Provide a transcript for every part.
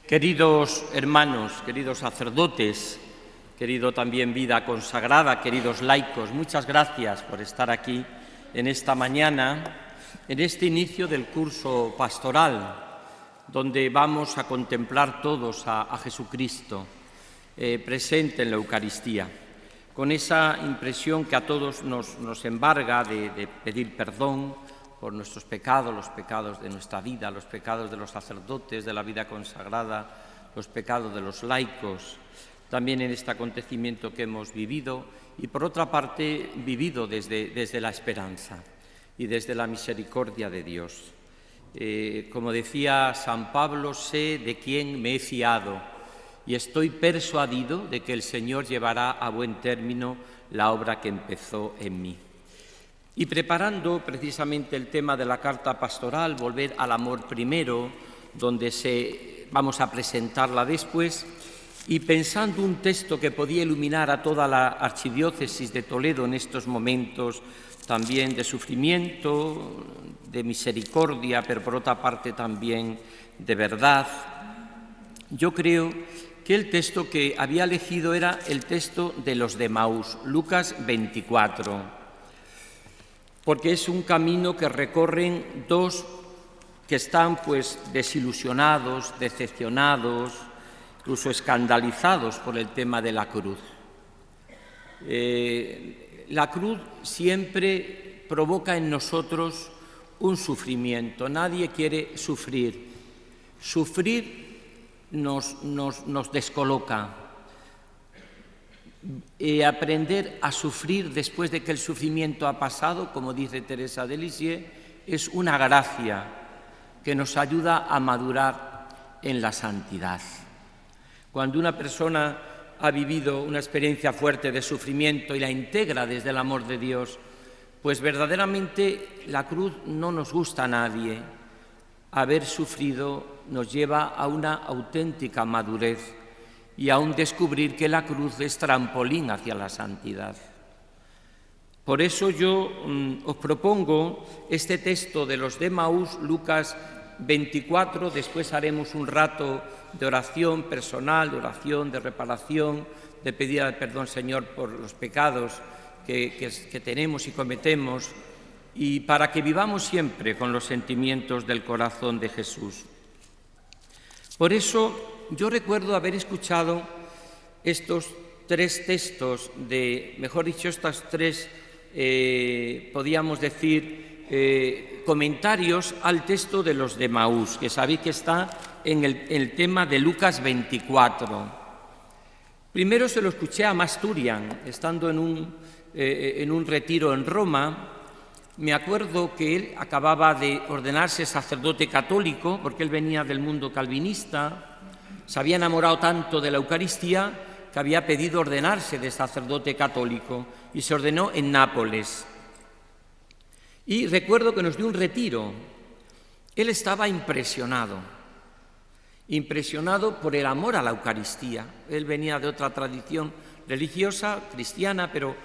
Queridos hermanos, queridos sacerdotes, querido también vida consagrada, queridos laicos, muchas gracias por estar aquí en esta mañana, en este inicio del curso pastoral, donde vamos a contemplar todos a Jesucristo presente en la Eucaristía, con esa impresión que a todos nos embarga de pedir perdón por nuestros pecados, los pecados de nuestra vida, los pecados de los sacerdotes, de la vida consagrada, los pecados de los laicos, también en este acontecimiento que hemos vivido y, por otra parte, vivido desde la esperanza y desde la misericordia de Dios. Como decía San Pablo, sé de quién me he fiado y estoy persuadido de que el Señor llevará a buen término la obra que empezó en mí. Y preparando precisamente el tema de la carta pastoral, volver al amor primero, donde vamos a presentarla después, y pensando un texto que podía iluminar a toda la archidiócesis de Toledo en estos momentos también de sufrimiento, de misericordia, pero por otra parte también de verdad, yo creo que el texto que había elegido era el texto de los de Emaús, Lucas 24. Porque es un camino que recorren dos que están desilusionados, decepcionados, incluso escandalizados por el tema de la cruz. La cruz siempre provoca en nosotros un sufrimiento. Nadie quiere sufrir. Sufrir nos descoloca. Aprender a sufrir después de que el sufrimiento ha pasado, como dice Teresa de Lisieux, es una gracia que nos ayuda a madurar en la santidad. Cuando una persona ha vivido una experiencia fuerte de sufrimiento y la integra desde el amor de Dios, pues verdaderamente la cruz no nos gusta a nadie. Haber sufrido nos lleva a una auténtica madurez y aún descubrir que la cruz es trampolín hacia la santidad. Por eso yo os propongo este texto de los de Emaús, Lucas 24, después haremos un rato de oración personal, de oración, de reparación, de pedir al perdón, Señor, por los pecados que tenemos y cometemos, y para que vivamos siempre con los sentimientos del corazón de Jesús. Por eso yo recuerdo haber escuchado estos tres textos, estas tres, podíamos decir, comentarios al texto de los de Emaús, que sabéis que está en el tema de Lucas 24. Primero se lo escuché a Masturian, estando en un retiro en Roma. Me acuerdo que él acababa de ordenarse sacerdote católico, porque él venía del mundo calvinista. Se había enamorado tanto de la Eucaristía que había pedido ordenarse de sacerdote católico y se ordenó en Nápoles. Y recuerdo que nos dio un retiro. Él estaba impresionado por el amor a la Eucaristía. Él venía de otra tradición religiosa, cristiana, pero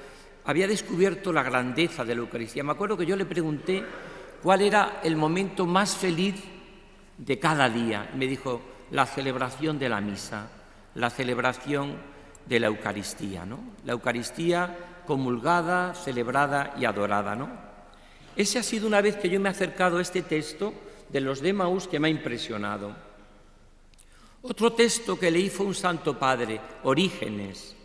había descubierto la grandeza de la Eucaristía. Me acuerdo que yo le pregunté cuál era el momento más feliz de cada día. Me dijo, la celebración de la misa, la celebración de la Eucaristía, ¿no? La Eucaristía comulgada, celebrada y adorada, ¿no? Ese ha sido una vez que yo me he acercado a este texto de los de Emaús que me ha impresionado. Otro texto que leí fue un santo padre, Orígenes,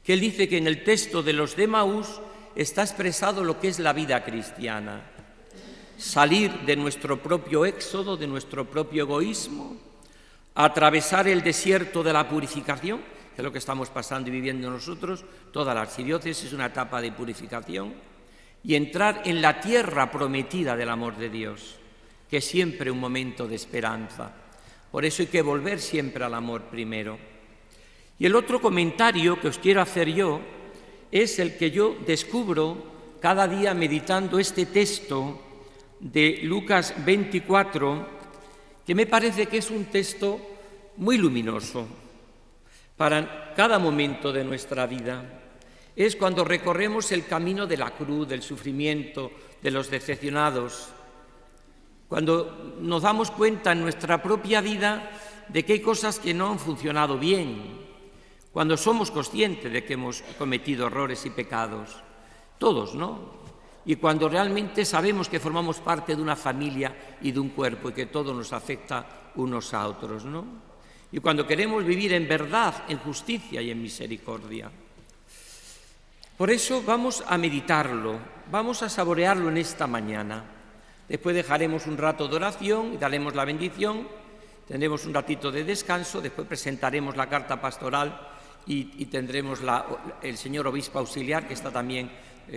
que él dice que en el texto de los de Emaús está expresado lo que es la vida cristiana. Salir de nuestro propio éxodo, de nuestro propio egoísmo, atravesar el desierto de la purificación, que es lo que estamos pasando y viviendo nosotros, toda la archidiócesis es una etapa de purificación, y entrar en la tierra prometida del amor de Dios, que es siempre un momento de esperanza. Por eso hay que volver siempre al amor primero. Y el otro comentario que os quiero hacer yo es el que yo descubro cada día meditando este texto de Lucas 24, que me parece que es un texto muy luminoso para cada momento de nuestra vida. Es cuando recorremos el camino de la cruz, del sufrimiento, de los decepcionados, cuando nos damos cuenta en nuestra propia vida de que hay cosas que no han funcionado bien, cuando somos conscientes de que hemos cometido errores y pecados, todos, ¿no? Y cuando realmente sabemos que formamos parte de una familia y de un cuerpo y que todo nos afecta unos a otros, ¿no? Y cuando queremos vivir en verdad, en justicia y en misericordia. Por eso vamos a meditarlo, vamos a saborearlo en esta mañana. Después dejaremos un rato de oración y daremos la bendición, tendremos un ratito de descanso, después presentaremos la carta pastoral y tendremos el señor obispo auxiliar, que está también,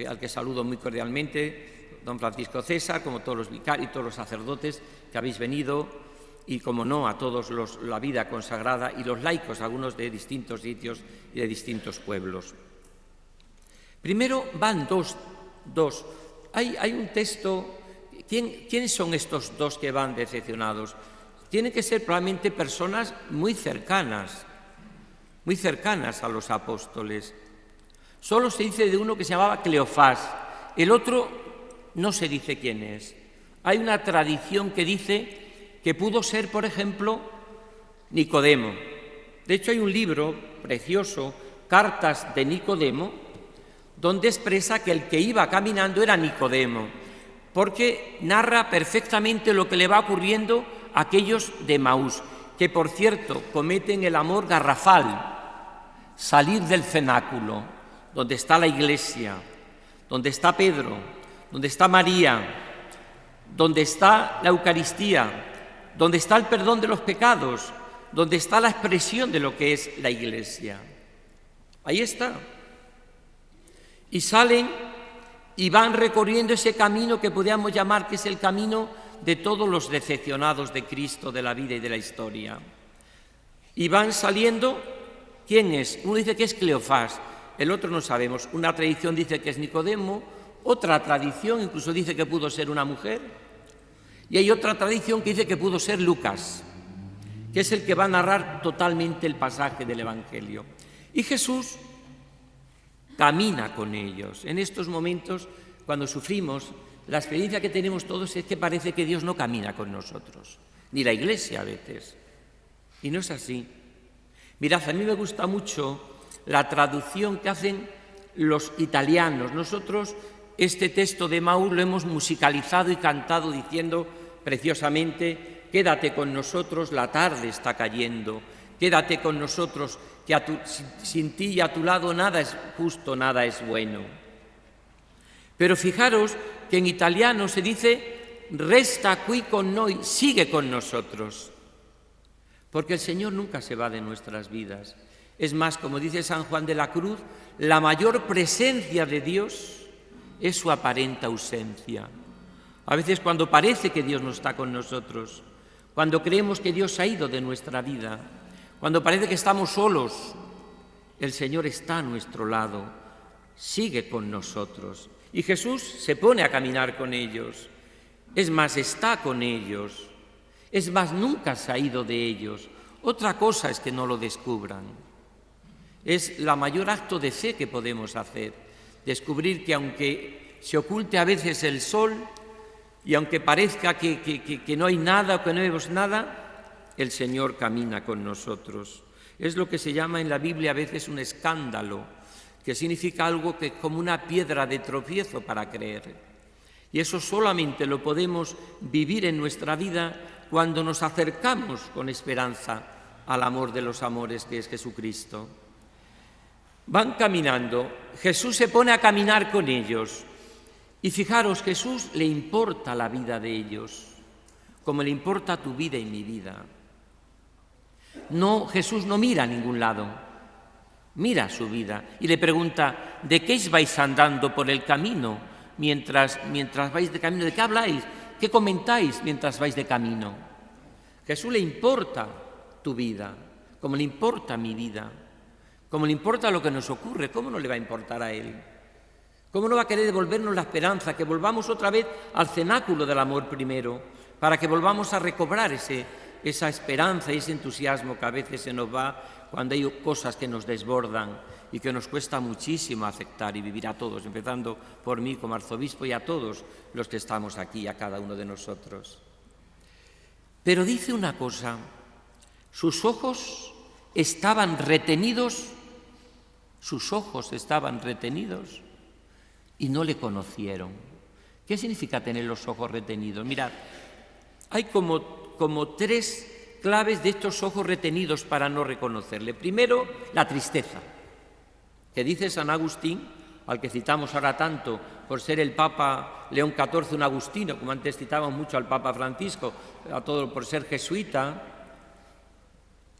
al que saludo muy cordialmente, don Francisco César, como todos los vicarios y todos los sacerdotes que habéis venido, y como no, a todos la vida consagrada y los laicos, algunos de distintos sitios y de distintos pueblos. Primero van dos. Hay un texto. ¿Quiénes son estos dos que van decepcionados? Tienen que ser probablemente personas muy cercanas a los apóstoles. Solo se dice de uno que se llamaba Cleofás, el otro no se dice quién es. Hay una tradición que dice que pudo ser, por ejemplo, Nicodemo. De hecho, hay un libro precioso, Cartas de Nicodemo, donde expresa que el que iba caminando era Nicodemo, porque narra perfectamente lo que le va ocurriendo a aquellos de Emaús, que por cierto cometen el amor garrafal, salir del cenáculo, donde está la iglesia, donde está Pedro, donde está María, donde está la Eucaristía, donde está el perdón de los pecados, donde está la expresión de lo que es la iglesia. Ahí está. Y salen y van recorriendo ese camino que podríamos llamar que es el camino de todos los decepcionados de Cristo, de la vida y de la historia. Y van saliendo, ¿quién es? Uno dice que es Cleofás, el otro no sabemos. Una tradición dice que es Nicodemo, otra tradición incluso dice que pudo ser una mujer, y hay otra tradición que dice que pudo ser Lucas, que es el que va a narrar totalmente el pasaje del Evangelio. Y Jesús camina con ellos. En estos momentos, cuando sufrimos, la experiencia que tenemos todos es que parece que Dios no camina con nosotros, ni la Iglesia a veces. Y no es así. Mirad, a mí me gusta mucho la traducción que hacen los italianos. Nosotros este texto de Emaús lo hemos musicalizado y cantado diciendo preciosamente: quédate con nosotros, la tarde está cayendo, quédate con nosotros, que sin ti y a tu lado nada es justo, nada es bueno. Pero fijaros que en italiano se dice resta qui con noi, sigue con nosotros, porque el Señor nunca se va de nuestras vidas. Es más, como dice San Juan de la Cruz, la mayor presencia de Dios es su aparente ausencia. A veces cuando parece que Dios no está con nosotros, cuando creemos que Dios ha ido de nuestra vida, cuando parece que estamos solos, el Señor está a nuestro lado, sigue con nosotros. Y Jesús se pone a caminar con ellos. Es más, está con ellos. Es más, nunca se ha ido de ellos. Otra cosa es que no lo descubran. Es la mayor acto de fe que podemos hacer, descubrir que aunque se oculte a veces el sol y aunque parezca que no hay nada o que no vemos nada, el Señor camina con nosotros. Es lo que se llama en la Biblia a veces un escándalo, que significa algo que es como una piedra de tropiezo para creer. Y eso solamente lo podemos vivir en nuestra vida cuando nos acercamos con esperanza al amor de los amores que es Jesucristo. Van caminando, Jesús se pone a caminar con ellos. Y fijaros, Jesús le importa la vida de ellos, como le importa tu vida y mi vida. No, Jesús no mira a ningún lado, mira su vida y le pregunta: ¿de qué vais andando por el camino mientras vais de camino? ¿De qué habláis? ¿Qué comentáis mientras vais de camino? Jesús le importa tu vida, como le importa mi vida, como le importa lo que nos ocurre. ¿Cómo no le va a importar a Él? ¿Cómo no va a querer devolvernos la esperanza, que volvamos otra vez al cenáculo del amor primero, para que volvamos a recobrar esa esperanza y ese entusiasmo que a veces se nos va cuando hay cosas que nos desbordan y que nos cuesta muchísimo aceptar y vivir a todos, empezando por mí como arzobispo y a todos los que estamos aquí, a cada uno de nosotros? Pero dice una cosa: Sus ojos estaban retenidos y no le conocieron. ¿Qué significa tener los ojos retenidos? Mirad, hay como tres claves de estos ojos retenidos para no reconocerle. Primero, la tristeza, que dice San Agustín, al que citamos ahora tanto por ser el Papa León XIV un agustino, como antes citábamos mucho al Papa Francisco, a todo por ser jesuita.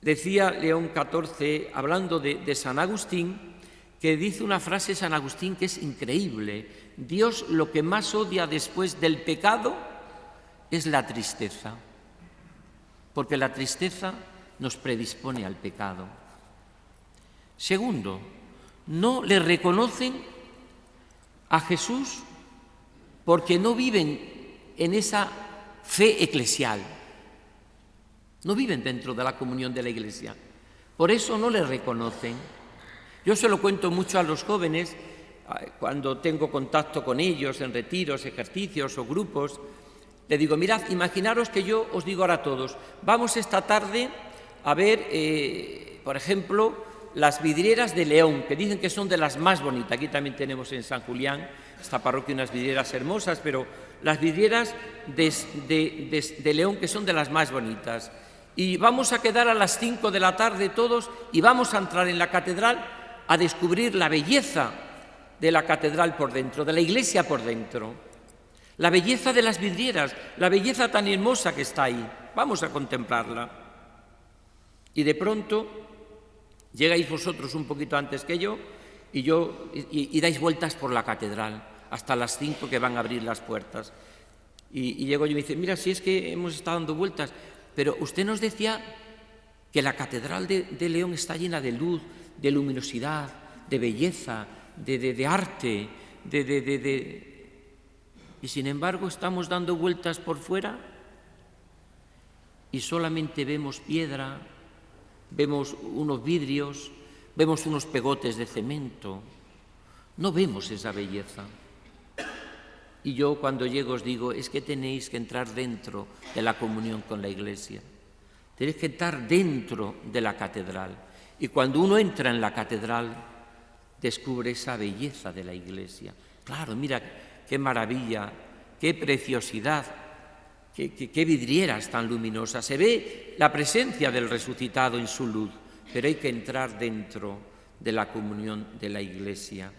Decía León XIV, hablando de San Agustín, que dice una frase San Agustín que es increíble: Dios lo que más odia después del pecado es la tristeza, porque la tristeza nos predispone al pecado. Segundo, no le reconocen a Jesús porque no viven en esa fe eclesial, no viven dentro de la comunión de la Iglesia, por eso no le reconocen. Yo se lo cuento mucho a los jóvenes cuando tengo contacto con ellos en retiros, ejercicios o grupos. Le digo, mirad, imaginaros que yo os digo ahora a todos, vamos esta tarde a ver, por ejemplo, las vidrieras de León, que dicen que son de las más bonitas. Aquí también tenemos en San Julián, esta parroquia, unas vidrieras hermosas, pero las vidrieras de León, que son de las más bonitas. Y vamos a quedar a las 5 de la tarde todos y vamos a entrar en la catedral a descubrir la belleza de la catedral por dentro, de la iglesia por dentro, la belleza de las vidrieras, la belleza tan hermosa que está ahí. Vamos a contemplarla. Y de pronto llegáis vosotros un poquito antes que yo y dais vueltas por la catedral hasta las 5 que van a abrir las puertas. Y llego yo y me dice, mira, si es que hemos estado dando vueltas, pero usted nos decía que la catedral de León está llena de luz, de luminosidad, de belleza, de arte, y sin embargo estamos dando vueltas por fuera y solamente vemos piedra, vemos unos vidrios, vemos unos pegotes de cemento, no vemos esa belleza. Y yo cuando llego os digo, es que tenéis que entrar dentro de la comunión con la Iglesia, tenéis que entrar dentro de la catedral. Y cuando uno entra en la catedral, descubre esa belleza de la Iglesia. Claro, mira qué maravilla, qué preciosidad, qué vidrieras tan luminosas. Se ve la presencia del resucitado en su luz, pero hay que entrar dentro de la comunión de la Iglesia.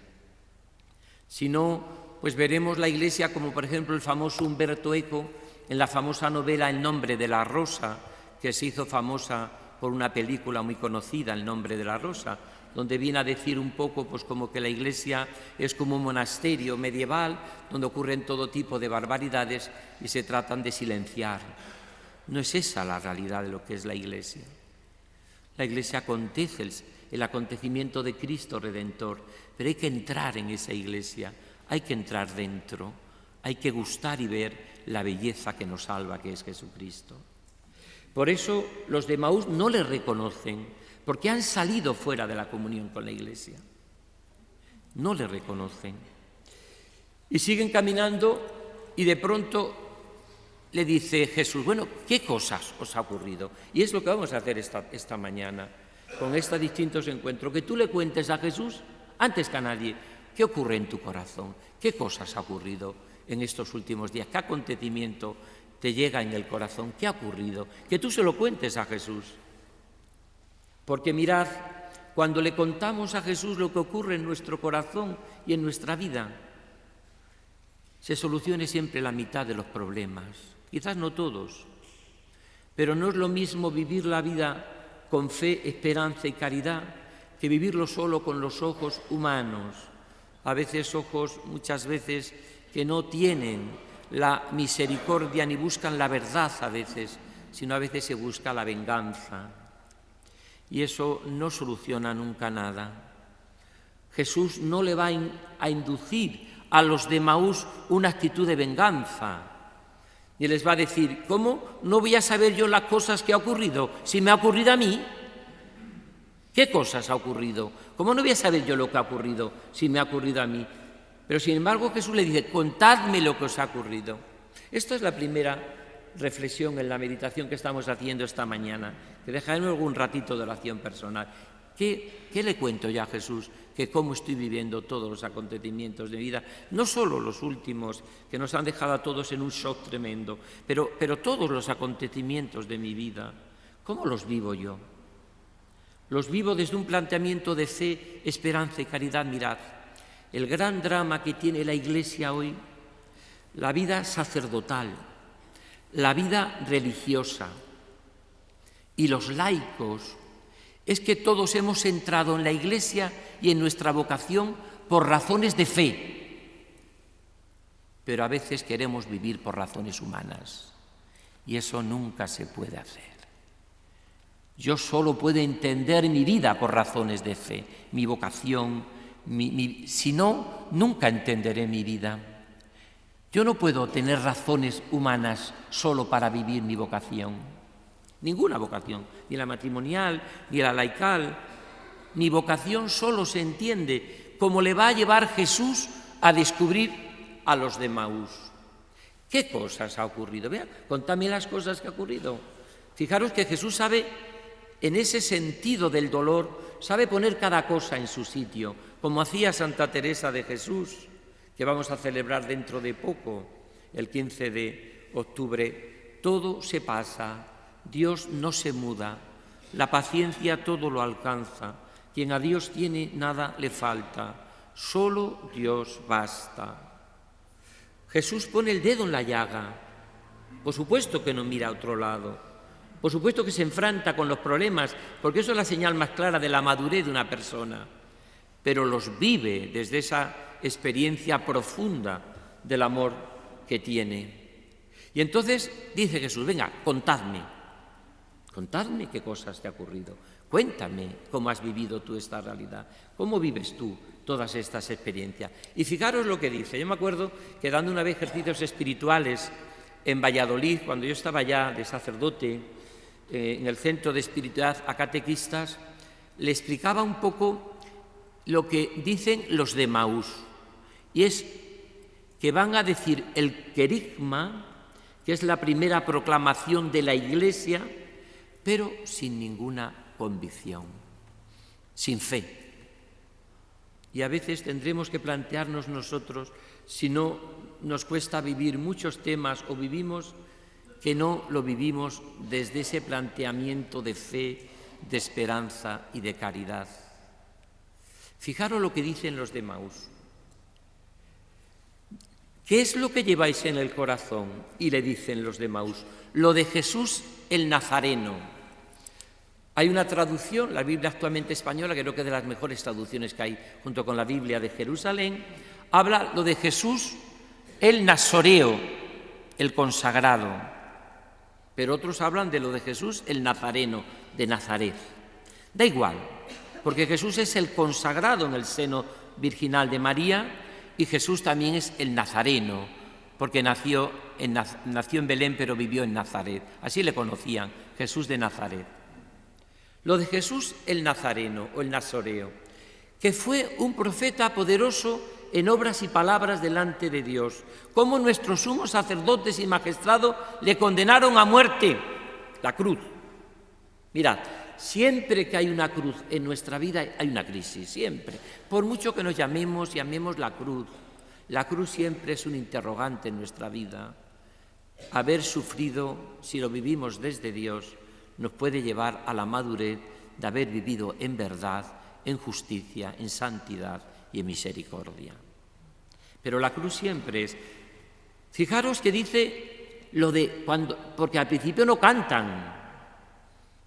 Si no, pues veremos la Iglesia como, por ejemplo, el famoso Umberto Eco, en la famosa novela El nombre de la rosa, que se hizo famosa por una película muy conocida, El nombre de la rosa, donde viene a decir un poco pues como que la Iglesia es como un monasterio medieval donde ocurren todo tipo de barbaridades y se tratan de silenciar. No es esa la realidad de lo que es la Iglesia. La Iglesia acontece el acontecimiento de Cristo Redentor, pero hay que entrar en esa Iglesia, hay que entrar dentro, hay que gustar y ver la belleza que nos salva, que es Jesucristo. Por eso los de Emaús no le reconocen, porque han salido fuera de la comunión con la Iglesia. No le reconocen. Y siguen caminando y de pronto le dice Jesús, bueno, ¿qué cosas os ha ocurrido? Y es lo que vamos a hacer esta mañana, con estos distintos encuentros, que tú le cuentes a Jesús, antes que a nadie, ¿qué ocurre en tu corazón? ¿Qué cosas ha ocurrido en estos últimos días? ¿Qué acontecimiento te llega en el corazón? ¿Qué ha ocurrido? Que tú se lo cuentes a Jesús. Porque mirad, cuando le contamos a Jesús lo que ocurre en nuestro corazón y en nuestra vida, se solucione siempre la mitad de los problemas. Quizás no todos, pero no es lo mismo vivir la vida con fe, esperanza y caridad que vivirlo solo con los ojos humanos. A veces ojos, muchas veces, que no tienen la misericordia ni buscan la verdad a veces, sino a veces se busca la venganza. Y eso no soluciona nunca nada. Jesús no le va a inducir a los de Emaús una actitud de venganza. Y les va a decir, ¿cómo no voy a saber yo las cosas que ha ocurrido si me ha ocurrido a mí? ¿Qué cosas ha ocurrido? ¿Cómo no voy a saber yo lo que ha ocurrido si me ha ocurrido a mí? Pero sin embargo Jesús le dice, contadme lo que os ha ocurrido. Esta es la primera reflexión, en la meditación que estamos haciendo esta mañana, que dejaremos algún ratito de oración personal. ¿Qué le cuento ya a Jesús? Que cómo estoy viviendo todos los acontecimientos de mi vida, no solo los últimos, que nos han dejado a todos en un shock tremendo, pero todos los acontecimientos de mi vida, ¿cómo los vivo yo? Los vivo desde un planteamiento de fe, esperanza y caridad. Mirad, el gran drama que tiene la Iglesia hoy, la vida sacerdotal, la vida religiosa y los laicos, es que todos hemos entrado en la Iglesia y en nuestra vocación por razones de fe, pero a veces queremos vivir por razones humanas y eso nunca se puede hacer. Yo solo puedo entender mi vida por razones de fe, mi vocación, si no, nunca entenderé mi vida. Yo no puedo tener razones humanas solo para vivir mi vocación. Ninguna vocación, ni la matrimonial, ni la laical. Mi vocación solo se entiende como le va a llevar Jesús a descubrir a los de Maús. ¿Qué cosas ha ocurrido? Vea, contadme las cosas que ha ocurrido. Fijaros que Jesús sabe, en ese sentido del dolor, sabe poner cada cosa en su sitio, como hacía Santa Teresa de Jesús, que vamos a celebrar dentro de poco, el 15 de octubre. Todo se pasa, Dios no se muda, la paciencia todo lo alcanza, quien a Dios tiene nada le falta, solo Dios basta. Jesús pone el dedo en la llaga, por supuesto que no mira a otro lado, por supuesto que se enfrenta con los problemas, porque eso es la señal más clara de la madurez de una persona, pero los vive desde esa experiencia profunda del amor que tiene. Y entonces dice Jesús, venga, contadme qué cosas te ha ocurrido, cuéntame cómo has vivido tú esta realidad, cómo vives tú todas estas experiencias. Y fijaros lo que dice. Yo me acuerdo que dando una vez ejercicios espirituales en Valladolid, cuando yo estaba ya de sacerdote, en el Centro de Espiritualidad a catequistas, le explicaba un poco lo que dicen los de Maús, y es que van a decir el querigma, que es la primera proclamación de la Iglesia, pero sin ninguna convicción, sin fe. Y a veces tendremos que plantearnos nosotros, si no nos cuesta vivir muchos temas o vivimos, que no lo vivimos desde ese planteamiento de fe, de esperanza y de caridad. Fijaros lo que dicen los de Maús. ¿Qué es lo que lleváis en el corazón? Y le dicen los de Maús, lo de Jesús el Nazareno. Hay una traducción, la Biblia actualmente española, que creo que es de las mejores traducciones que hay, junto con la Biblia de Jerusalén, habla lo de Jesús el Nazoreo, el consagrado. Pero otros hablan de lo de Jesús el Nazareno, de Nazaret. Da igual, porque Jesús es el consagrado en el seno virginal de María y Jesús también es el Nazareno, porque nació en Belén pero vivió en Nazaret. Así le conocían, Jesús de Nazaret. Lo de Jesús el Nazareno o el Nazoreo, que fue un profeta poderoso en obras y palabras delante de Dios, como nuestros sumos sacerdotes y magistrados le condenaron a muerte, la cruz. Mirad, siempre que hay una cruz en nuestra vida hay una crisis, siempre. Por mucho que nos llamemos la cruz siempre es un interrogante en nuestra vida. Haber sufrido, si lo vivimos desde Dios, nos puede llevar a la madurez de haber vivido en verdad, en justicia, en santidad y en misericordia. Pero la cruz siempre es. Fijaros que dice lo de cuando, porque al principio no cantan.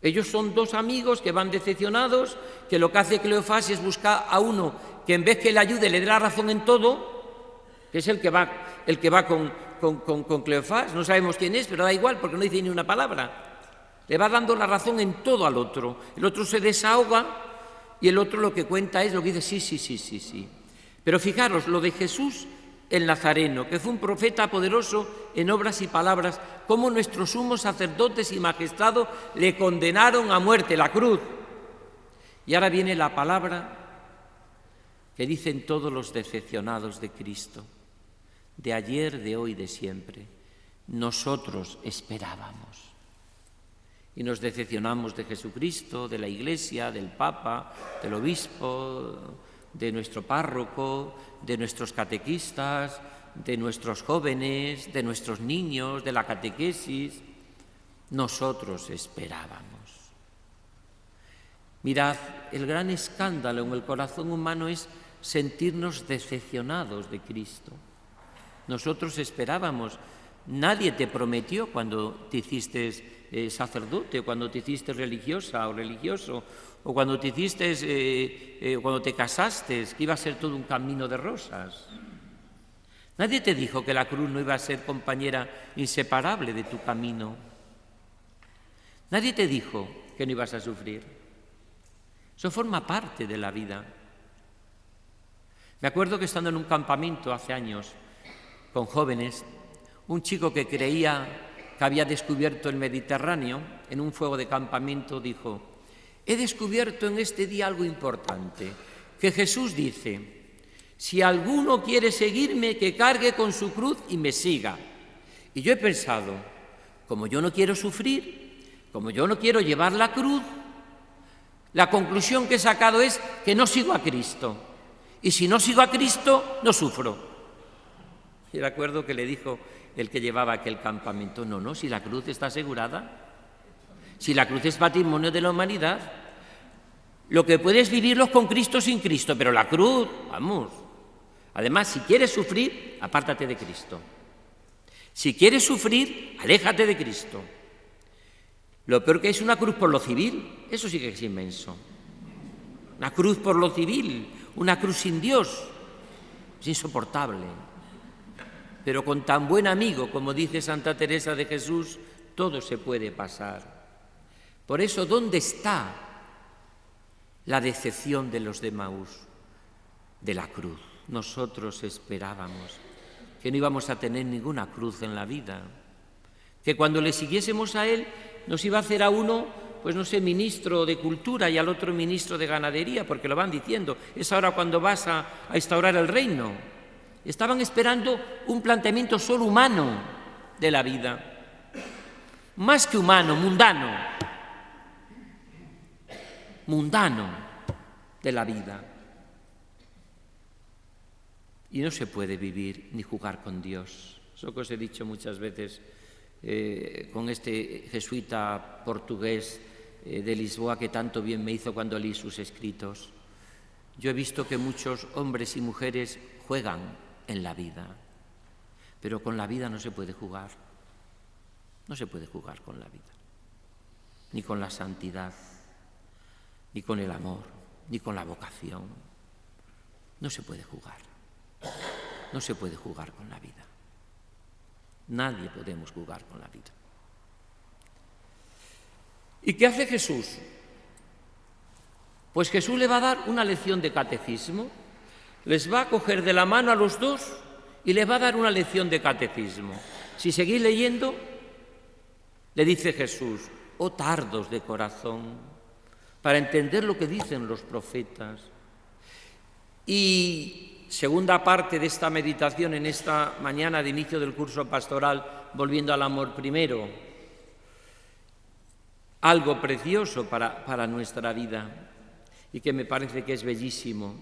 Ellos son dos amigos que van decepcionados, que lo que hace Cleofás es buscar a uno que en vez que le ayude le dé la razón en todo, que es el que va con Cleofás. No sabemos quién es, pero da igual porque no dice ni una palabra. Le va dando la razón en todo al otro. El otro se desahoga y el otro lo que cuenta es lo que dice sí. Pero fijaros, lo de Jesús el Nazareno, que fue un profeta poderoso en obras y palabras, como nuestros sumos sacerdotes y magistrados le condenaron a muerte, la cruz. Y ahora viene la palabra que dicen todos los decepcionados de Cristo, de ayer, de hoy, de siempre. nosotros esperábamos. Y nos decepcionamos de Jesucristo, de la Iglesia, del Papa, del Obispo, de nuestro párroco, de nuestros catequistas, de nuestros jóvenes, de nuestros niños, de la catequesis. Nosotros esperábamos. Mirad, el gran escándalo en el corazón humano es sentirnos decepcionados de Cristo. Nosotros esperábamos. Nadie te prometió cuando te hiciste sacerdote, cuando te hiciste religiosa o religioso, o cuando te hiciste, cuando te casaste, que iba a ser todo un camino de rosas. Nadie te dijo que la cruz no iba a ser compañera inseparable de tu camino. Nadie te dijo que no ibas a sufrir. Eso forma parte de la vida. Me acuerdo que estando en un campamento hace años con jóvenes, un chico que creía que había descubierto el Mediterráneo en un fuego de campamento dijo: he descubierto en este día algo importante, que Jesús dice: si alguno quiere seguirme, que cargue con su cruz y me siga. Y yo he pensado, como yo no quiero sufrir, como yo no quiero llevar la cruz, la conclusión que he sacado es que no sigo a Cristo. Y si no sigo a Cristo, no sufro. Y recuerdo que le dijo el que llevaba aquel campamento: no, si la cruz está asegurada, si la cruz es patrimonio de la humanidad, lo que puedes vivirlo con Cristo, sin Cristo, pero la cruz, vamos. Además, si quieres sufrir, apártate de Cristo. Si quieres sufrir, aléjate de Cristo. Lo peor que es una cruz por lo civil, eso sí que es inmenso. Una cruz por lo civil, una cruz sin Dios, es insoportable. Pero con tan buen amigo, como dice Santa Teresa de Jesús, todo se puede pasar. Por eso, ¿dónde está la decepción de los de Emaús? De la cruz. Nosotros esperábamos que no íbamos a tener ninguna cruz en la vida, que cuando le siguiésemos a Él nos iba a hacer a uno, pues no sé, ministro de Cultura y al otro ministro de Ganadería, porque lo van diciendo, es ahora cuando vas a instaurar el reino. Estaban esperando un planteamiento solo humano de la vida, más que humano, mundano de la vida. Y no se puede vivir ni jugar con Dios. Eso que os he dicho muchas veces con este jesuita portugués de Lisboa que tanto bien me hizo cuando leí sus escritos. Yo he visto que muchos hombres y mujeres juegan en la vida, pero con la vida no se puede jugar. No se puede jugar con la vida, ni con la santidad, ni con el amor, ni con la vocación. No se puede jugar. No se puede jugar con la vida. Nadie podemos jugar con la vida. ¿Y qué hace Jesús? Pues Jesús le va a dar una lección de catecismo, les va a coger de la mano a los dos y les va a dar una lección de catecismo. Si seguís leyendo, le dice Jesús: oh tardos de corazón, para entender lo que dicen los profetas. Y segunda parte de esta meditación en esta mañana de inicio del curso pastoral, volviendo al amor primero, algo precioso para nuestra vida y que me parece que es bellísimo.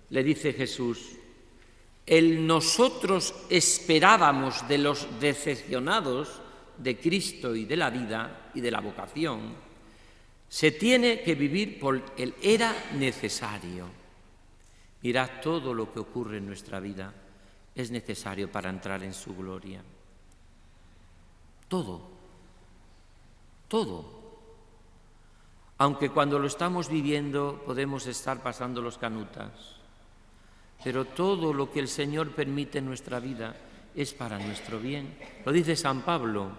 Le dice Jesús: el nosotros esperábamos de los decepcionados de Cristo y de la vida y de la vocación, se tiene que vivir por el era necesario. Mirad, todo lo que ocurre en nuestra vida es necesario para entrar en su gloria. Todo. Aunque cuando lo estamos viviendo podemos estar pasando los canutas, pero todo lo que el Señor permite en nuestra vida es para nuestro bien. Lo dice San Pablo: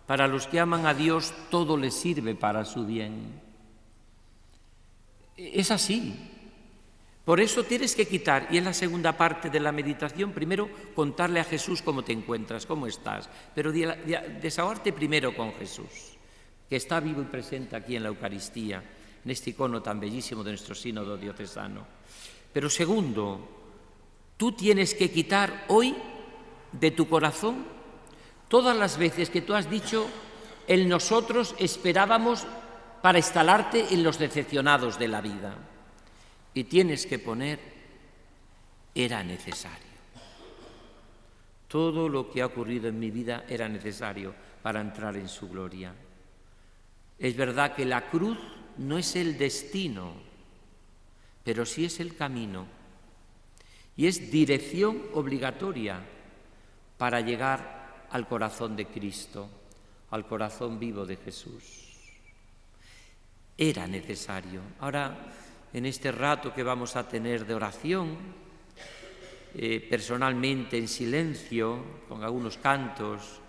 para los que aman a Dios todo les sirve para su bien. Es así. Por eso tienes que quitar, y en la segunda parte de la meditación, primero contarle a Jesús cómo te encuentras, cómo estás, pero desahogarte primero con Jesús, que está vivo y presente aquí en la Eucaristía, en este icono tan bellísimo de nuestro sínodo diocesano. Pero segundo, tú tienes que quitar hoy de tu corazón Todas las veces que tú has dicho, el nosotros esperábamos para instalarte en los decepcionados de la vida. Y tienes que poner, era necesario. Todo lo que ha ocurrido en mi vida era necesario para entrar en su gloria. Es verdad que la cruz no es el destino, pero sí es el camino. Y es dirección obligatoria para llegar al corazón de Cristo, al corazón vivo de Jesús. Era necesario. Ahora, en este rato que vamos a tener de oración, personalmente en silencio, con algunos cantos,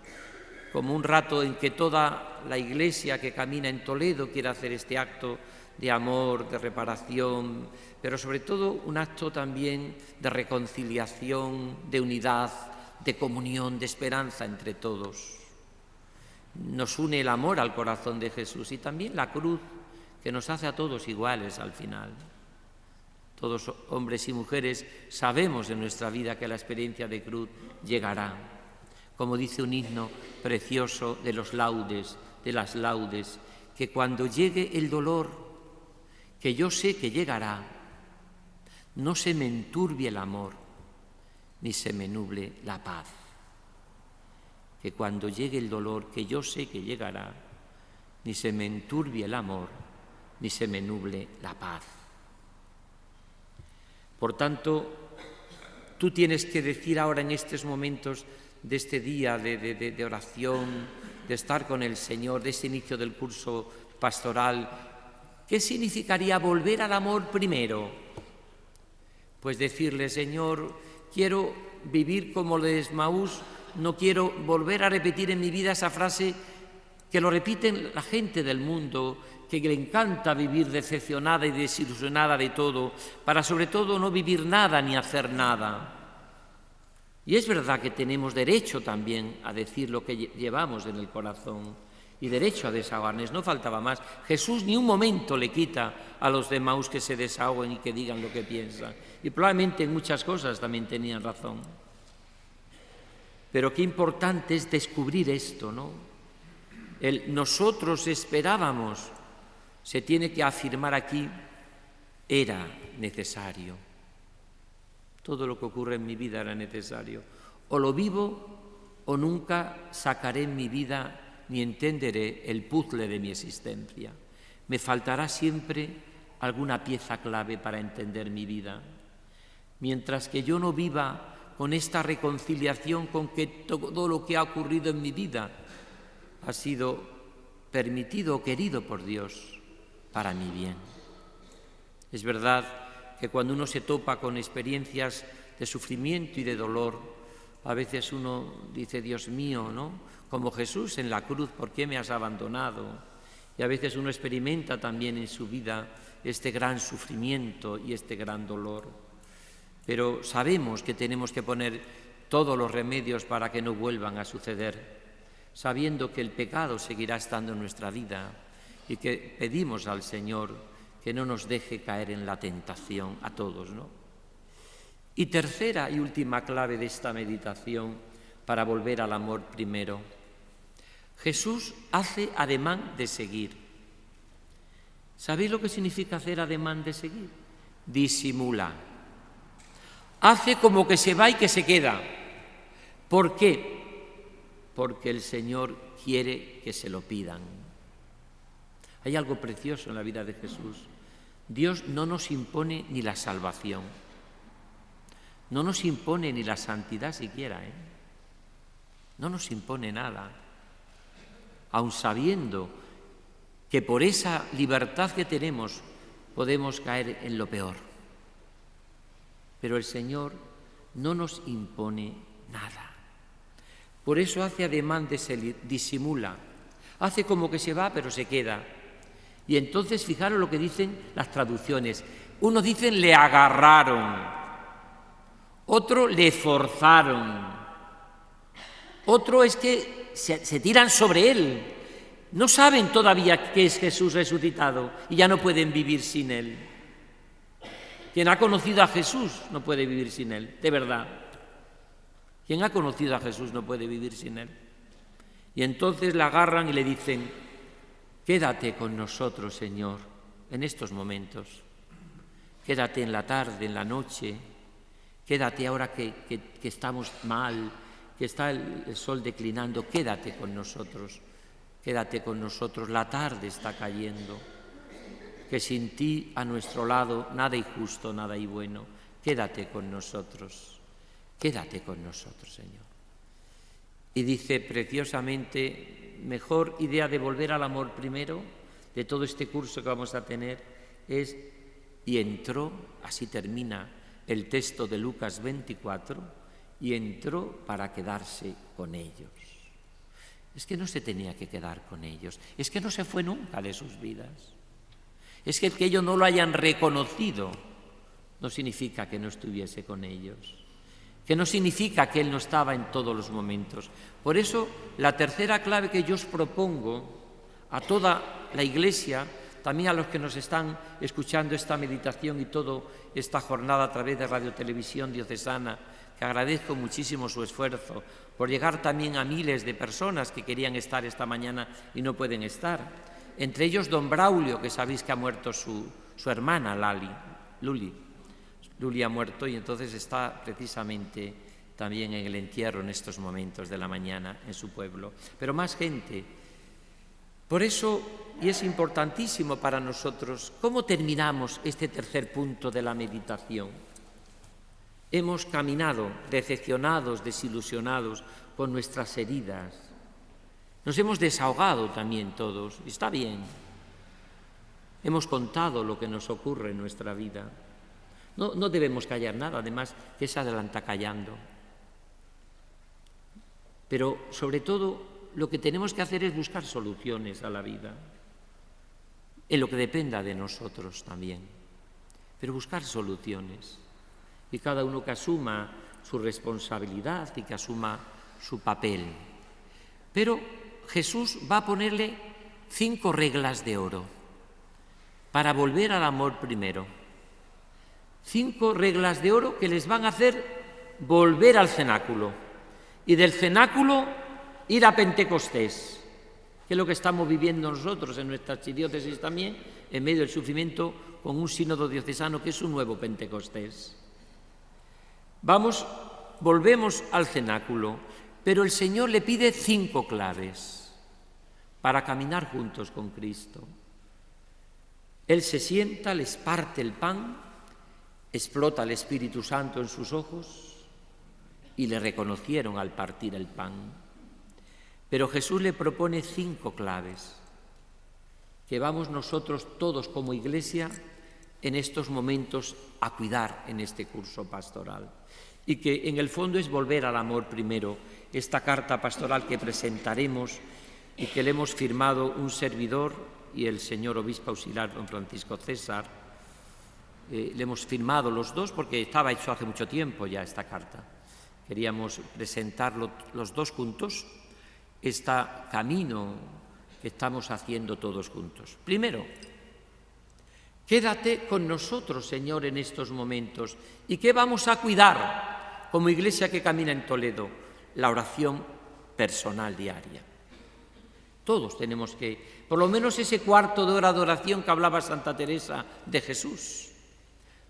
como un rato en que toda la Iglesia que camina en Toledo quiere hacer este acto de amor, de reparación, pero sobre todo un acto también de reconciliación, de unidad, de comunión, de esperanza entre todos. Nos une el amor al corazón de Jesús y también la cruz, que nos hace a todos iguales al final. Todos, hombres y mujeres, sabemos en nuestra vida que la experiencia de cruz llegará. Como dice un himno precioso de los laudes, de las laudes, que cuando llegue el dolor, que yo sé que llegará, no se me enturbie el amor, ni se me nuble la paz. Que cuando llegue el dolor, que yo sé que llegará, ni se me enturbie el amor, ni se me nuble la paz. Por tanto, tú tienes que decir ahora en estos momentos de este día de oración, de estar con el Señor, de este inicio del curso pastoral, ¿qué significaría volver al amor primero? Pues decirle, Señor, quiero vivir como los de Emaús, no quiero volver a repetir en mi vida esa frase que lo repiten la gente del mundo, que le encanta vivir decepcionada y desilusionada de todo, para sobre todo no vivir nada ni hacer nada. Y es verdad que tenemos derecho también a decir lo que llevamos en el corazón y derecho a desahogarnos, no faltaba más. Jesús ni un momento le quita a los de Emaús que se desahoguen y que digan lo que piensan. Y probablemente en muchas cosas también tenían razón. Pero qué importante es descubrir esto, ¿no? El nosotros esperábamos se tiene que afirmar aquí, era necesario. Todo lo que ocurre en mi vida era necesario. O lo vivo o nunca sacaré en mi vida ni entenderé el puzzle de mi existencia. Me faltará siempre alguna pieza clave para entender mi vida. Mientras que yo no viva con esta reconciliación con que todo lo que ha ocurrido en mi vida ha sido permitido o querido por Dios para mi bien. Es verdad que cuando uno se topa con experiencias de sufrimiento y de dolor, a veces uno dice, Dios mío, ¿no? Como Jesús en la cruz, ¿por qué me has abandonado? Y a veces uno experimenta también en su vida este gran sufrimiento y este gran dolor. Pero sabemos que tenemos que poner todos los remedios para que no vuelvan a suceder, sabiendo que el pecado seguirá estando en nuestra vida y que pedimos al Señor que no nos deje caer en la tentación a todos, ¿no? Y tercera y última clave de esta meditación para volver al amor primero. Jesús hace ademán de seguir. ¿Sabéis lo que significa hacer ademán de seguir? Disimula. Hace como que se va y que se queda. ¿Por qué? Porque el Señor quiere que se lo pidan. Hay algo precioso en la vida de Jesús. Dios no nos impone ni la salvación, no nos impone ni la santidad siquiera, no nos impone nada, aun sabiendo que por esa libertad que tenemos podemos caer en lo peor. Pero el Señor no nos impone nada. Por eso hace ademán de salir, disimula, hace como que se va pero se queda. Y entonces fijaros lo que dicen las traducciones. Unos dicen le agarraron, otro le forzaron, otro es que se tiran sobre él. No saben todavía qué es Jesús resucitado y ya no pueden vivir sin él. Quien ha conocido a Jesús no puede vivir sin él, de verdad. Quien ha conocido a Jesús no puede vivir sin él. Y entonces la agarran y le dicen: quédate con nosotros, Señor, en estos momentos. Quédate en la tarde, en la noche. Quédate ahora que estamos mal, que está el sol declinando. Quédate con nosotros. Quédate con nosotros. La tarde está cayendo. Que sin ti a nuestro lado nada hay justo, nada hay bueno. Quédate con nosotros. Quédate con nosotros, Señor. Y dice preciosamente, mejor idea de volver al amor primero, de todo este curso que vamos a tener, es: y entró, así termina el texto de Lucas 24, y entró para quedarse con ellos. Es que no se tenía que quedar con ellos, es que no se fue nunca de sus vidas. Es que el que ellos no lo hayan reconocido no significa que no estuviese con ellos, que no significa que Él no estaba en todos los momentos. Por eso, la tercera clave que yo os propongo a toda la Iglesia, también a los que nos están escuchando esta meditación y toda esta jornada a través de Radio Televisión Diocesana, que agradezco muchísimo su esfuerzo por llegar también a miles de personas que querían estar esta mañana y no pueden estar. Entre ellos don Braulio, que sabéis que ha muerto su hermana Luli. Luli ha muerto y entonces está precisamente también en el entierro en estos momentos de la mañana en su pueblo. Pero más gente. Por eso, y es importantísimo para nosotros, ¿cómo terminamos este tercer punto de la meditación? Hemos caminado decepcionados, desilusionados, con nuestras heridas. Nos hemos desahogado también todos, y está bien. Hemos contado lo que nos ocurre en nuestra vida. No debemos callar nada, además que se adelanta callando. Pero sobre todo lo que tenemos que hacer es buscar soluciones a la vida, en lo que dependa de nosotros también, pero buscar soluciones. Y cada uno que asuma su responsabilidad y que asuma su papel. Pero Jesús va a ponerle 5 reglas de oro para volver al amor primero. 5 reglas de oro que les van a hacer volver al cenáculo y del cenáculo ir a Pentecostés, que es lo que estamos viviendo nosotros en nuestra archidiócesis también, en medio del sufrimiento, con un sínodo diocesano que es un nuevo Pentecostés. Volvemos al cenáculo, pero el Señor le pide 5 claves para caminar juntos con Cristo. Él se sienta, les parte el pan, explota el Espíritu Santo en sus ojos y le reconocieron al partir el pan. Pero Jesús le propone 5 claves que vamos nosotros todos como Iglesia en estos momentos a cuidar en este curso pastoral y que en el fondo es volver al amor primero. Esta carta pastoral que presentaremos y que le hemos firmado un servidor y el señor obispo auxiliar don Francisco César, le hemos firmado los dos porque estaba hecho hace mucho tiempo ya esta carta. Queríamos presentarlo los dos juntos, este camino que estamos haciendo todos juntos. Primero, quédate con nosotros, Señor, en estos momentos. ¿Y qué vamos a cuidar como Iglesia que camina en Toledo? La oración personal diaria. Todos tenemos que, por lo menos ese cuarto de hora de oración que hablaba Santa Teresa de Jesús.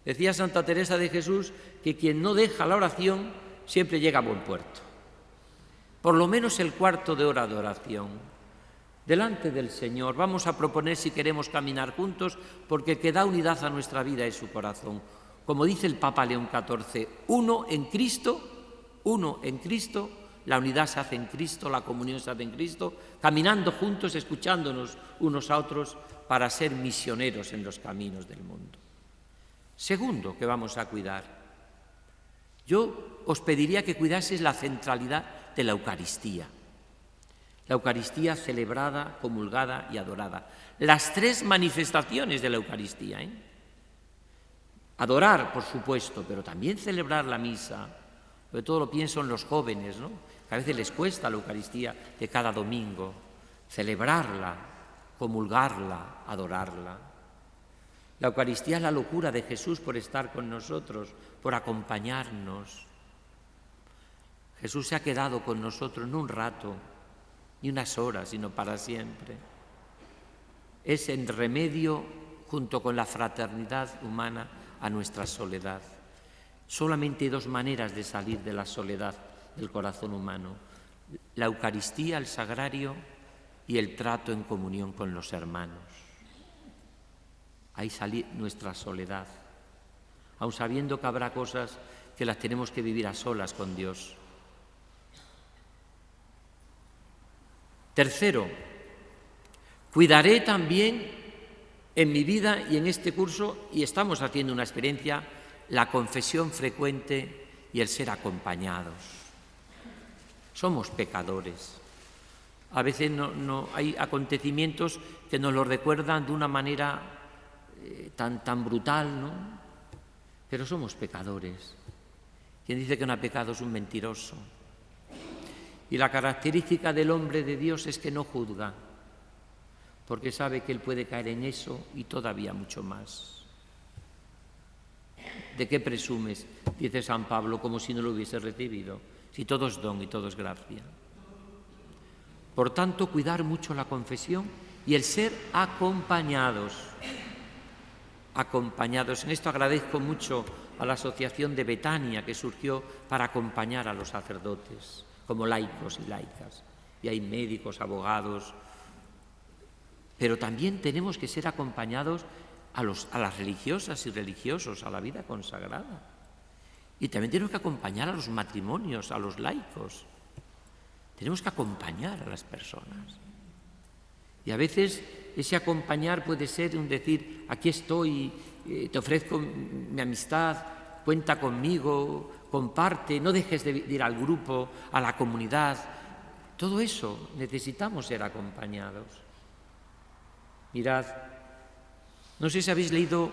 Decía Santa Teresa de Jesús que quien no deja la oración siempre llega a buen puerto. Por lo menos el cuarto de hora de oración. Delante del Señor vamos a proponer si queremos caminar juntos, porque el que da unidad a nuestra vida es su corazón. Como dice el Papa León XIV, uno en Cristo, la unidad se hace en Cristo, la comunión se hace en Cristo, caminando juntos, escuchándonos unos a otros para ser misioneros en los caminos del mundo. Segundo, que vamos a cuidar. Yo os pediría que cuidaseis la centralidad de la Eucaristía. La Eucaristía celebrada, comulgada y adorada. Las 3 manifestaciones de la Eucaristía. Adorar, por supuesto, pero también celebrar la misa. Sobre todo lo pienso en los jóvenes, ¿no? Que a veces les cuesta la Eucaristía de cada domingo. Celebrarla, comulgarla, adorarla. La Eucaristía es la locura de Jesús por estar con nosotros, por acompañarnos. Jesús se ha quedado con nosotros no un rato, ni unas horas, sino para siempre. Es el remedio, junto con la fraternidad humana, a nuestra soledad. Solamente hay dos maneras de salir de la soledad del corazón humano: la Eucaristía, el sagrario, y el trato en comunión con los hermanos. Ahí salir nuestra soledad, aun sabiendo que habrá cosas que las tenemos que vivir a solas con Dios. Tercero, cuidaré también en mi vida y en este curso, y estamos haciendo una experiencia, la confesión frecuente y el ser acompañados. Somos pecadores. A veces hay acontecimientos que nos lo recuerdan de una manera tan brutal, ¿no? Pero somos pecadores. Quien dice que no ha pecado es un mentiroso. Y la característica del hombre de Dios es que no juzga, porque sabe que él puede caer en eso y todavía mucho más. ¿De qué presumes? Dice San Pablo, como si no lo hubiese recibido, si todo es don y todo es gracia. Por tanto, cuidar mucho la confesión y el ser acompañados. Acompañados. En esto agradezco mucho a la Asociación de Betania, que surgió para acompañar a los sacerdotes como laicos y laicas. Y hay médicos, abogados, pero también tenemos que ser acompañados a las religiosas y religiosos, a la vida consagrada. Y también tenemos que acompañar a los matrimonios, a los laicos. Tenemos que acompañar a las personas. Y a veces ese acompañar puede ser un decir, aquí estoy, te ofrezco mi amistad, cuenta conmigo, comparte, no dejes de ir al grupo, a la comunidad. Todo eso necesitamos ser acompañados. Mirad, no sé si habéis leído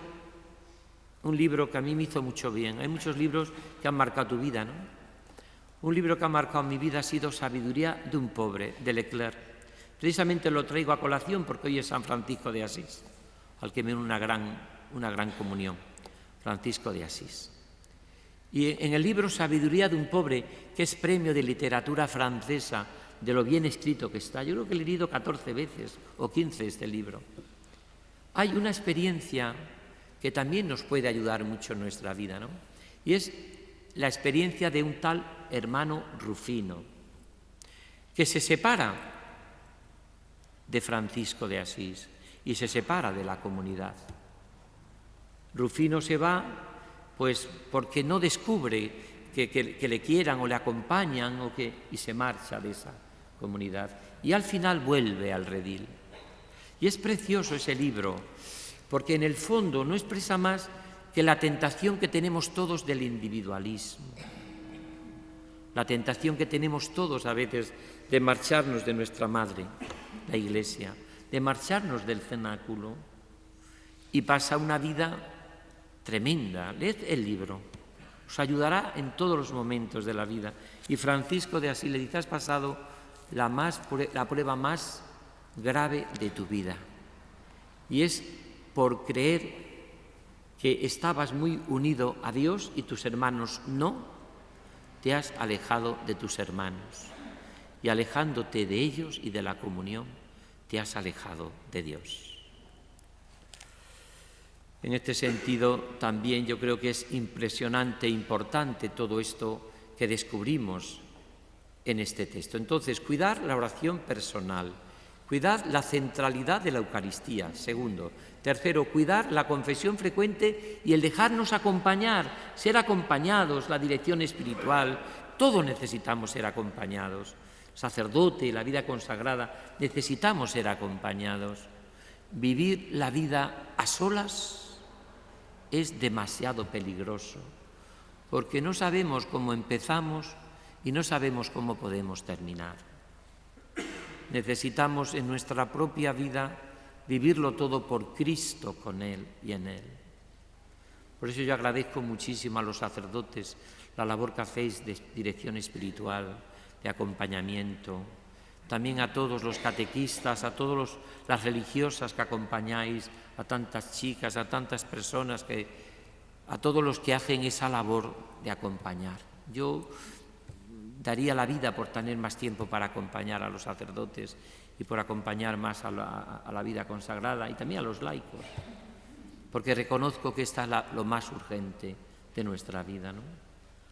un libro que a mí me hizo mucho bien. Hay muchos libros que han marcado tu vida, ¿no? Un libro que ha marcado mi vida ha sido Sabiduría de un pobre, de Leclerc. Precisamente lo traigo a colación porque hoy es San Francisco de Asís, al que me une una gran comunión, Francisco de Asís. Y en el libro Sabiduría de un pobre, que es premio de literatura francesa, de lo bien escrito que está, yo creo que he leído 14 veces o 15 este libro, hay una experiencia que también nos puede ayudar mucho en nuestra vida, ¿no? Y es la experiencia de un tal hermano Rufino, que se separa de Francisco de Asís y se separa de la comunidad. Rufino se va pues porque no descubre que le quieran o le acompañan y se marcha de esa comunidad. Y al final vuelve al redil. Y es precioso ese libro, porque en el fondo no expresa más que la tentación que tenemos todos del individualismo, la tentación que tenemos todos a veces de marcharnos de nuestra madre, la Iglesia, de marcharnos del cenáculo, y pasa una vida tremenda. Leed el libro, os ayudará en todos los momentos de la vida. Y Francisco de Asís le dice, has pasado la prueba más grave de tu vida, y es por creer que estabas muy unido a Dios y tus hermanos no, te has alejado de tus hermanos, y alejándote de ellos y de la comunión, te has alejado de Dios. En este sentido, también yo creo que es impresionante e importante todo esto que descubrimos en este texto. Entonces, cuidar la oración personal, cuidar la centralidad de la Eucaristía, segundo. Tercero, cuidar la confesión frecuente y el dejarnos acompañar, ser acompañados, la dirección espiritual. Todos necesitamos ser acompañados. Sacerdote, la vida consagrada, necesitamos ser acompañados. Vivir la vida a solas es demasiado peligroso, porque no sabemos cómo empezamos y no sabemos cómo podemos terminar. Necesitamos en nuestra propia vida vivirlo todo por Cristo, con Él y en Él. Por eso yo agradezco muchísimo a los sacerdotes la labor que hacéis de dirección espiritual, de acompañamiento, también a todos los catequistas, a todas las religiosas que acompañáis, a tantas chicas, a tantas personas, a todos los que hacen esa labor de acompañar. Yo daría la vida por tener más tiempo para acompañar a los sacerdotes y por acompañar más a la vida consagrada y también a los laicos, porque reconozco que esta es lo más urgente de nuestra vida, ¿no?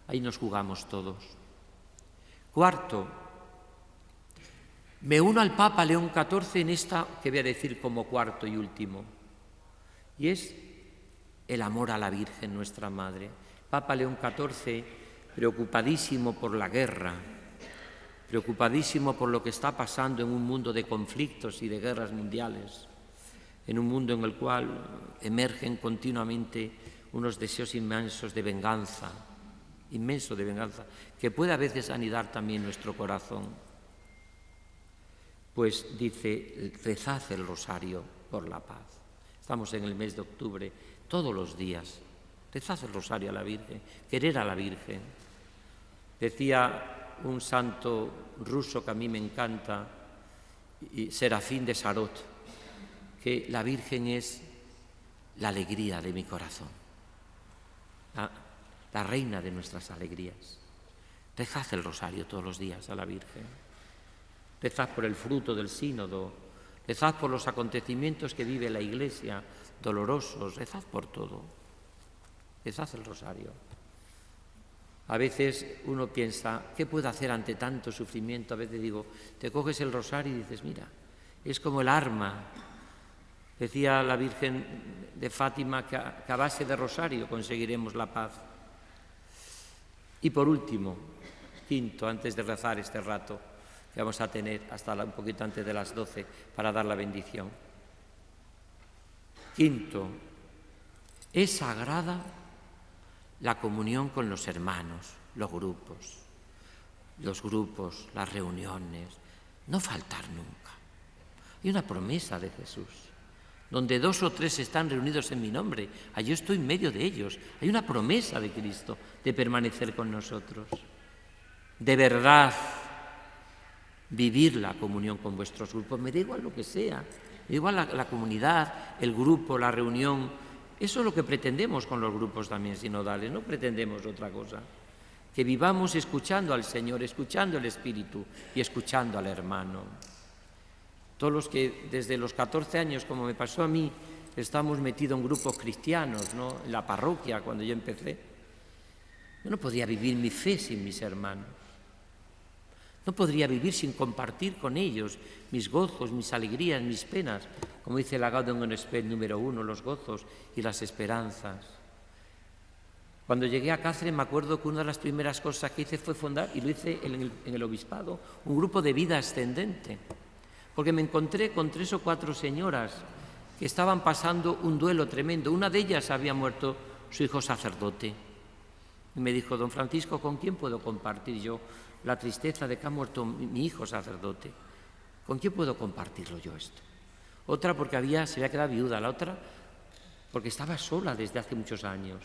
Ahí nos jugamos todos. Cuarto, me uno al Papa León XIV en esta que voy a decir como cuarto y último, y es el amor a la Virgen, nuestra Madre. Papa León XIV, preocupadísimo por la guerra, preocupadísimo por lo que está pasando en un mundo de conflictos y de guerras mundiales, en un mundo en el cual emergen continuamente unos deseos inmensos de venganza, que puede a veces anidar también nuestro corazón. Pues dice, rezad el rosario por la paz. Estamos en el mes de octubre, todos los días, rezad el rosario a la Virgen, querer a la Virgen. Decía un santo ruso que a mí me encanta, Serafín de Sarot, que la Virgen es la alegría de mi corazón, la reina de nuestras alegrías. Rezad el rosario todos los días a la Virgen. Rezad por el fruto del sínodo, rezad por los acontecimientos que vive la Iglesia, dolorosos, rezad por todo. Rezad el rosario. A veces uno piensa, ¿qué puedo hacer ante tanto sufrimiento? A veces digo, te coges el rosario y dices, mira, es como el arma. Decía la Virgen de Fátima que a base de rosario conseguiremos la paz. Y por último, quinto, antes de rezar este rato que vamos a tener hasta un poquito antes de las 12 para dar la bendición. Quinto, es sagrada la comunión con los hermanos, los grupos, las reuniones, no faltar nunca. Hay una promesa de Jesús, donde 2 o 3 están reunidos en mi nombre, allí estoy en medio de ellos. Hay una promesa de Cristo de permanecer con nosotros. De verdad, vivir la comunión con vuestros grupos, me da igual lo que sea, me da igual la comunidad, el grupo, la reunión. Eso es lo que pretendemos con los grupos también sinodales, no pretendemos otra cosa. Que vivamos escuchando al Señor, escuchando el Espíritu y escuchando al hermano. Todos los que desde los 14 años, como me pasó a mí, estamos metidos en grupos cristianos, ¿no? En la parroquia, cuando yo empecé. Yo no podía vivir mi fe sin mis hermanos. No podría vivir sin compartir con ellos mis gozos, mis alegrías, mis penas. Como dice la Gaudium et Spes número 1, los gozos y las esperanzas. Cuando llegué a Cáceres me acuerdo que una de las primeras cosas que hice fue fundar, y lo hice en el obispado, un grupo de vida ascendente. Porque me encontré con 3 o 4 señoras que estaban pasando un duelo tremendo. Una de ellas había muerto su hijo sacerdote. Y me dijo, don Francisco, ¿con quién puedo compartir yo la tristeza de que ha muerto mi hijo sacerdote? ¿Con quién puedo compartirlo yo esto? Otra porque se había quedado viuda, la otra porque estaba sola desde hace muchos años.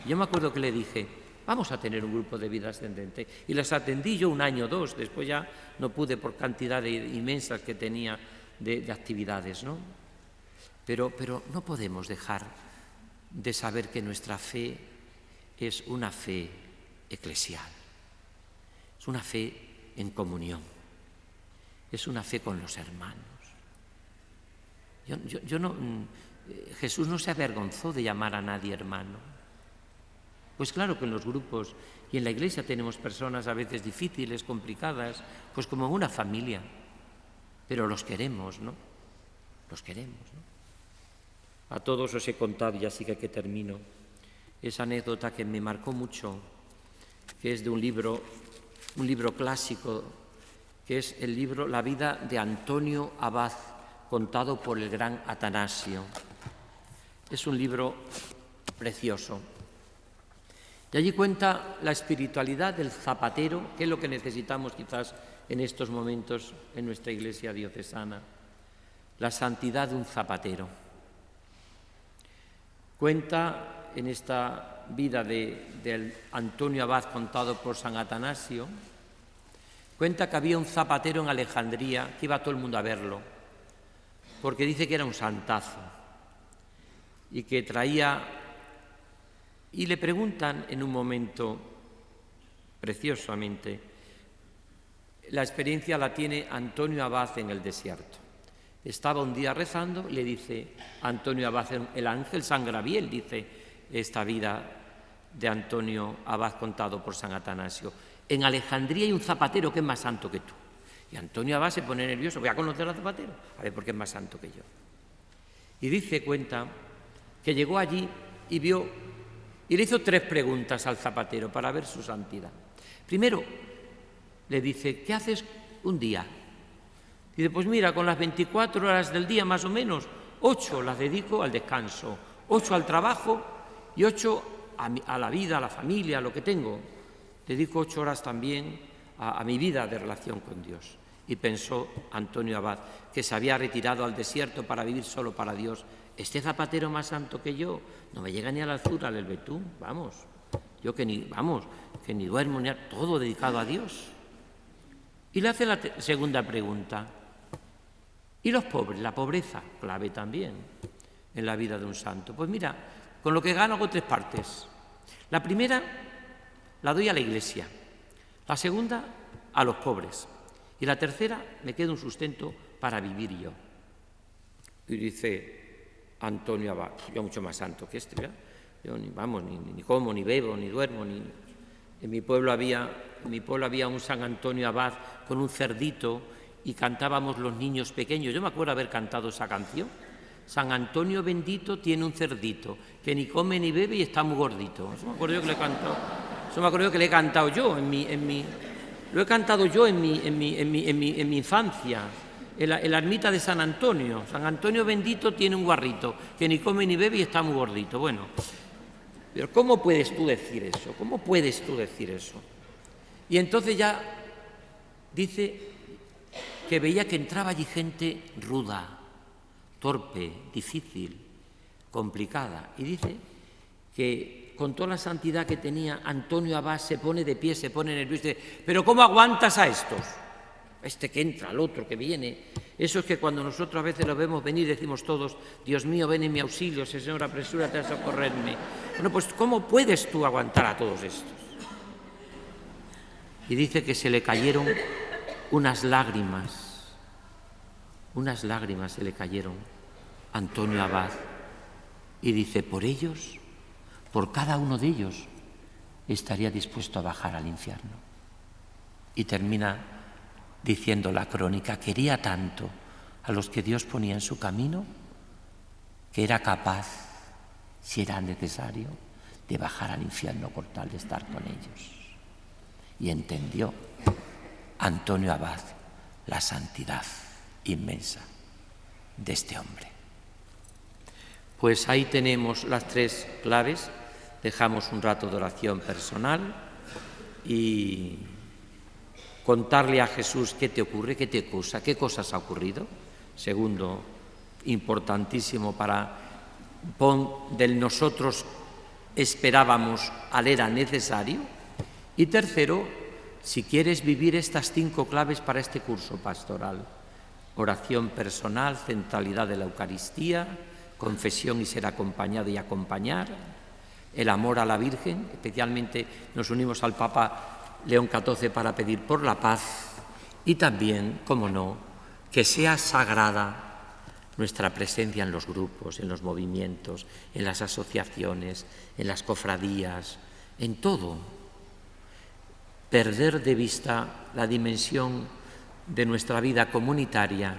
Y yo me acuerdo que le dije, vamos a tener un grupo de vida ascendente. Y las atendí yo 1 año o 2, después ya no pude por cantidad inmensas que tenía de actividades, ¿no? Pero no podemos dejar de saber que nuestra fe es una fe eclesial, es una fe en comunión, es una fe con los hermanos. Jesús no se avergonzó de llamar a nadie hermano. Pues claro que en los grupos y en la Iglesia tenemos personas a veces difíciles, complicadas, pues como en una familia, pero los queremos, ¿no? Los queremos, ¿no? A todos os he contado, y así que termino, esa anécdota que me marcó mucho, que es de un libro clásico, que es el libro La vida de Antonio Abad, contado por el gran Atanasio. Es un libro precioso. Y allí cuenta la espiritualidad del zapatero, que es lo que necesitamos quizás en estos momentos en nuestra Iglesia diocesana, la santidad de un zapatero. Cuenta en esta vida del Antonio Abad contado por San Atanasio, cuenta que había un zapatero en Alejandría que iba todo el mundo a verlo, porque dice que era un santazo y que traía. Y le preguntan en un momento preciosamente, La experiencia la tiene Antonio Abad en el desierto. Estaba un día rezando y le dice Antonio Abad, el ángel San Gabriel, dice esta vida de Antonio Abad contado por San Atanasio: en Alejandría hay un zapatero que es más santo que tú. Y Antonio Abad se pone nervioso: voy a conocer al zapatero, a ver por qué es más santo que yo. Y cuenta que llegó allí y vio, y le hizo 3 preguntas al zapatero para ver su santidad. Primero, le dice: ¿qué haces un día? Dice: pues mira, con las 24 horas del día más o menos, 8 las dedico al descanso, 8 al trabajo y 8 a la vida, a la familia, a lo que tengo. Dedico 8 horas también a mi vida de relación con Dios. Y pensó Antonio Abad, que se había retirado al desierto para vivir solo para Dios: este zapatero más santo que yo no me llega ni a la altura del betún, vamos, yo que ni duermo, ni todo dedicado a Dios. Y le hace la segunda pregunta: ¿y los pobres? La pobreza, clave también en la vida de un santo. Pues mira, con lo que gano hago 3 partes. La primera la doy a la Iglesia, la segunda a los pobres y la tercera me queda un sustento para vivir yo. Y dice Antonio Abad: yo mucho más santo que este, ¿verdad? Yo ni como, ni bebo, ni duermo, En mi pueblo había un San Antonio Abad con un cerdito y cantábamos los niños pequeños. Yo me acuerdo haber cantado esa canción: San Antonio bendito tiene un cerdito que ni come ni bebe y está muy gordito. Eso me acuerdo yo que le he cantado yo lo he cantado yo en mi infancia, en la ermita de San Antonio. San Antonio bendito tiene un guarrito que ni come ni bebe y está muy gordito. Bueno, pero ¿cómo puedes tú decir eso? ¿Cómo puedes tú decir eso? Y entonces ya dice que veía que entraba allí gente ruda, torpe, difícil, complicada. Y dice que con toda la santidad que tenía, Antonio Abad se pone de pie, se pone nervioso y dice: ¿pero cómo aguantas a estos? Este que entra, al otro que viene. Eso es que cuando nosotros a veces los vemos venir decimos todos: Dios mío, ven en mi auxilio, Señor, apresúrate a socorrerme. Bueno, pues ¿cómo puedes tú aguantar a todos estos? Y dice que se le cayeron unas lágrimas se le cayeron a Antonio Abad. Y dice: por ellos, por cada uno de ellos, estaría dispuesto a bajar al infierno. Y termina diciendo la crónica: quería tanto a los que Dios ponía en su camino que era capaz, si era necesario, de bajar al infierno por tal de estar con ellos. Y entendió Antonio Abad la santidad inmensa de este hombre. Pues ahí tenemos las 3 claves. Dejamos un rato de oración personal y contarle a Jesús qué te ocurre, qué cosas ha ocurrido. Segundo, importantísimo para del nosotros esperábamos al era necesario. Y tercero, si quieres vivir estas 5 claves para este curso pastoral: oración personal, centralidad de la Eucaristía, confesión y ser acompañado y acompañar, el amor a la Virgen, especialmente nos unimos al Papa León XIV para pedir por la paz, y también, cómo no, que sea sagrada nuestra presencia en los grupos, en los movimientos, en las asociaciones, en las cofradías, en todo. Perder de vista la dimensión de nuestra vida comunitaria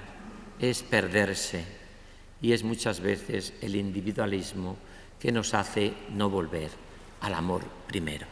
es perderse, y es muchas veces el individualismo que nos hace no volver al amor primero.